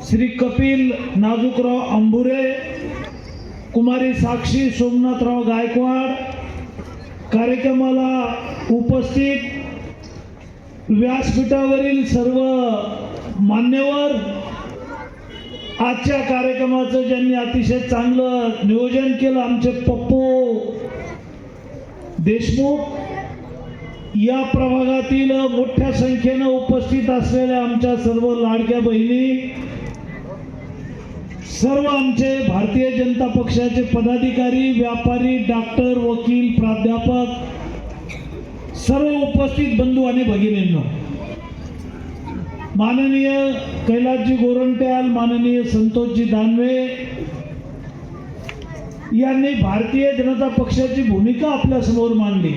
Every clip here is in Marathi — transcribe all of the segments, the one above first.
श्री कपिल नाजूकराव अंबुरे, कुमारी साक्षी सोमनाथराव गायकवाड, कार्यक्रमाला उपस्थित व्यासपीठावरील सर्व मान्यवर, आजच्या कार्यक्रमाचं ज्यांनी अतिशय चांगलं नियोजन केलं आमचे पप्पू देशमुख, या प्रभागातील मोठ्या संख्येनं उपस्थित असलेल्या आमच्या सर्व लाडक्या बहिणी, सर्व आमचे भारतीय जनता पक्षाचे पदाधिकारी, व्यापारी, डॉक्टर, वकील, प्राध्यापक, सर्व उपस्थित बंधू आणि भगिनींनो, माननीय कैलासजी गोरंट्याल, माननीय संतोषजी दानवे यांनी भारतीय जनता पक्षाची भूमिका आपल्यासमोर मांडली.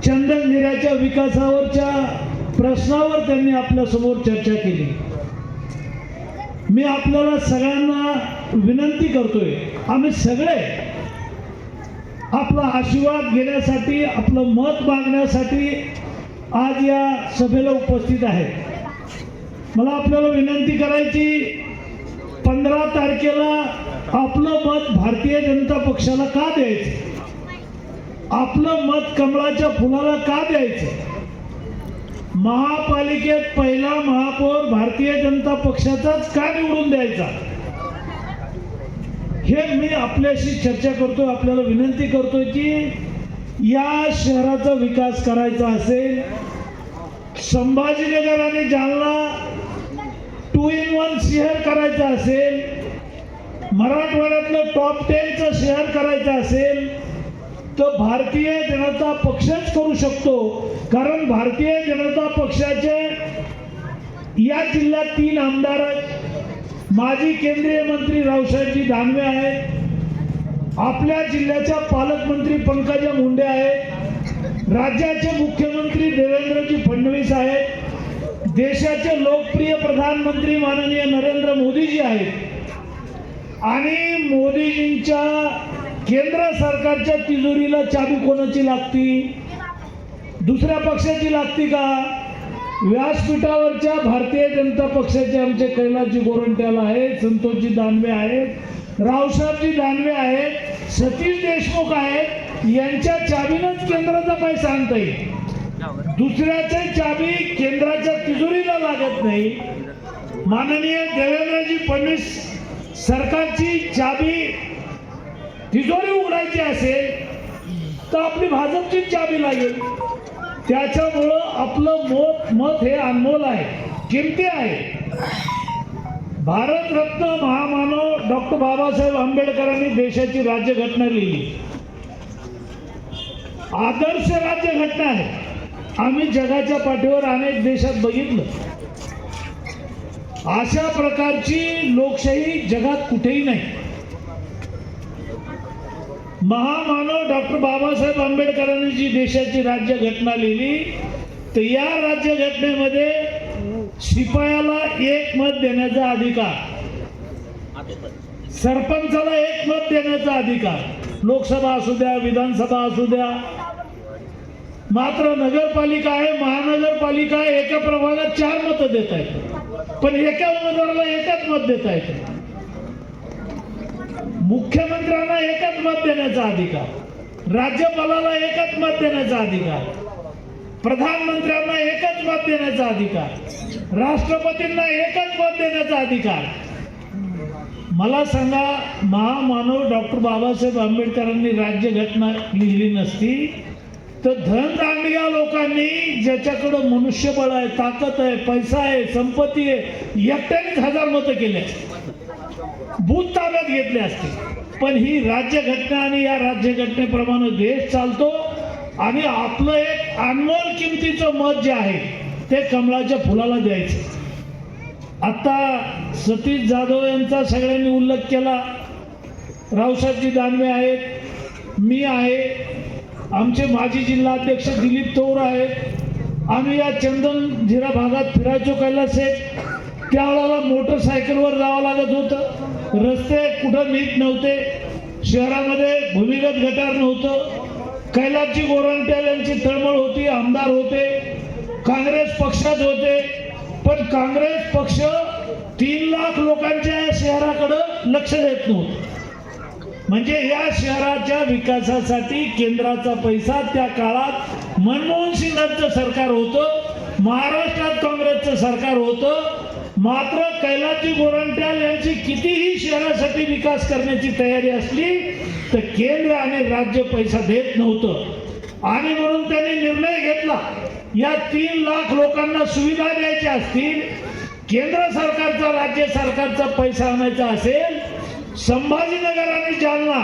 चंदनझिऱ्याच्या विकासावरच्या प्रश्नावर त्यांनी आपल्यासमोर चर्चा केली. मी आपल्याला सगळ्यांना विनंती करतोय, आम्ही सगळे आपला आशीर्वाद घेण्यासाठी, आपलं मत मागण्यासाठी आज या सभेला उपस्थित आहेत. मला आपल्याला विनंती करायची, 15 तारखेला आपलं मत भारतीय जनता पक्षाला का द्यायचं, आपलं मत कमळाच्या फुलाला का द्यायचं, महापालिकेत पहिला महापौर भारतीय जनता पक्षाचाच का निवडून द्यायचा, हे मी आपल्याशी चर्चा करतोय, आपल्याला विनंती करतोय की या शहराचा विकास करायचा असेल, संभाजीनगर आणि जालना 2 in 1 शहर करायचं असेल, मराठवाड्यातलं टॉप 10चं शहर करायचं असेल तर भारतीय जनता पक्षच करू शकतो. कारण भारतीय जनता पक्षाचे या जिल्ह्यात 3 आमदार आहेत. माजी केंद्रीय मंत्री रावसाहेबजी दानवे आहेत, आपल्या जिल्ह्याच्या पालकमंत्री पंकजा मुंडे आहेत, राज्याचे मुख्यमंत्री देवेंद्रजी फडणवीस आहेत, देशाचे लोकप्रिय प्रधानमंत्री माननीय नरेंद्र मोदीजी आहेत आणि मोदीजींच्या केंद्र सरकारच्या तिजोरीला चाबी कोणाची लागती, दुसऱ्या पक्षाची लागती का? व्यासपीठावरच्या भारतीय जनता पक्षाचे आमचे कैलासजी गोरंट्याल आहेत, संतोषजी दानवे आहेत, रावसाहेबजी दानवे आहेत, सतीश देशमुख आहेत, यांच्या चाबीनंच केंद्राचा पैसा आणता येईल. दुसऱ्याची चाबी केंद्राच्या तिजोरीला लागत नाही. माननीय देवेंद्रजी फडणवीस सरकारची चाबी तिजोरी उघडायची असेल तर आपली भाजपची चाबी लागेल. त्याच्यामुळं आपलं मत हे अनमोल आहे, किमती आहे. भारतरत्न महामानव डॉक्टर बाबासाहेब आंबेडकरांनी देशाची राज्यघटना लिहिली, आदर्श राज्यघटना आहे. आम्ही जगाच्या पाठीवर अनेक देशात बघितलं, अशा प्रकारची लोकशाही जगात कुठेही नाही. महामानव डॉक्टर बाबासाहेब आंबेडकरांनी जी देशाची राज्यघटना लिहिली, तर या राज्यघटनेमध्ये शिपायाला 1 मत देण्याचा अधिकार, सरपंचाला 1 मत देण्याचा अधिकार, लोकसभा असू द्या, विधानसभा असू द्या. मात्र नगरपालिका आहे, महानगरपालिका आहे, एका प्रभागात 4 मतं देता येतात, पण एका उमेदवाराला 1च मत देता येतं. मुख्यमंत्र्यांना 1च मत देण्याचा अधिकार, राज्यपालाला 1च मत देण्याचा अधिकार, प्रधानमंत्र्यांना 1च मत देण्याचा अधिकार, राष्ट्रपतींना 1च मत देण्याचा अधिकार. मला सांगा, महामानव डॉक्टर बाबासाहेब आंबेडकरांनी राज्यघटना लिहिली नसती तर धनदांडग्या लोकांनी, ज्याच्याकडं मनुष्यबळ आहे, ताकद आहे, पैसा आहे, संपत्ती आहे, एकट्यानेच 1000 मतं केले असते, बूथ ताब्यात घेतले असते. पण ही राज्यघटना आणि या राज्यघटनेप्रमाणे देश चालतो आणि आपलं एक अनमोल किमतीचं मत जे आहे ते कमळाच्या फुलाला द्यायचं. आता सतीश जाधव यांचा सगळ्यांनी उल्लेख केला, रावसाहेबजी दानवे आहेत, मी आहे, आमचे माजी जिल्हाध्यक्ष दिलीप तौर आहेत. आम्ही या चंदनझिरा भागात फिरायचो कैलासेत, त्यावेळेला मोटरसायकलवर जावं लागत होतं, रस्ते कुठं नीट नव्हते, शहरामध्ये भूमिगत गटार नव्हतं. कैलासजी गोरंट्याल यांची तळमळ होती, आमदार होते, काँग्रेस पक्षात होते, पण पण काँग्रेस पक्ष 3 लाख लोकांच्या या शहराकडे लक्ष देत नव्हतं. म्हणजे या शहराच्या विकासासाठी केंद्राचा पैसा त्या काळात मनमोहन सिंगांचं सरकार होतं, महाराष्ट्रात काँग्रेसचं सरकार होतं. मात्र कैलासजी गोरंट्याल यांची कितीही शहरासाठी विकास करण्याची तयारी असली तर केंद्र आणि राज्य पैसा देत नव्हतं. आणि म्हणून त्यांनी निर्णय घेतला, या 3 लाख लोकांना सुविधा द्यायच्या असतील, केंद्र सरकारचा राज्य सरकारचा पैसा आणायचा असेल, संभाजीनगर आणि जालना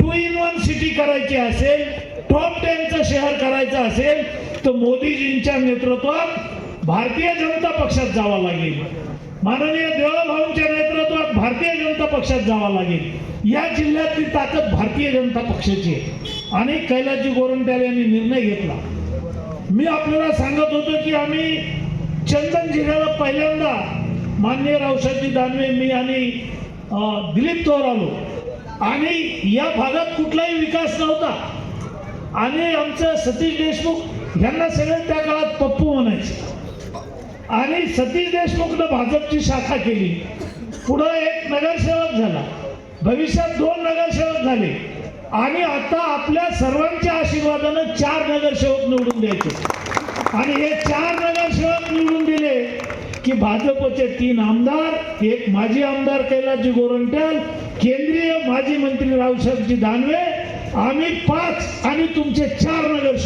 2 in 1 सिटी करायची असेल, टॉप 10चं शहर करायचं असेल तर मोदीजींच्या नेतृत्वात भारतीय जनता पक्षात जावं लागेल. माननीय देवभाऊंच्या नेतृत्वात भारतीय जनता पक्षात जावं लागेल. या जिल्ह्यातली ताकद भारतीय जनता पक्षाची आहे आणि कैलासजी गोरंट्याल यांनी निर्णय घेतला. मी आपल्याला सांगत होतो की आम्ही चंदन जिल्ह्याला पहिल्यांदा माननीय रावसाहेबजी दानवे, मी आणि दिलीप तोर आलो आणि या भागात कुठलाही विकास नव्हता आणि आमचं सतीश देशमुख यांना सगळे त्या काळात पप्पू म्हणायचे आणि सतीश देशमुखनं भाजपची शाखा केली. पुढं एक नगरसेवक झाला, भविष्यात 2 नगरसेवक झाले आणि आता आपल्या सर्वांच्या आशीर्वादानं 4 नगरसेवक निवडून द्यायचे. आणि हे 4 नगरसेवक निवडून दिले की भाजपचे 3 आमदार, एक माजी आमदार कैलासजी गोरंट्याल, केंद्रीय माजी मंत्री रावसाहेबजी दानवे, आम्ही 5 आणि तुमचे 4 नगरसेवक.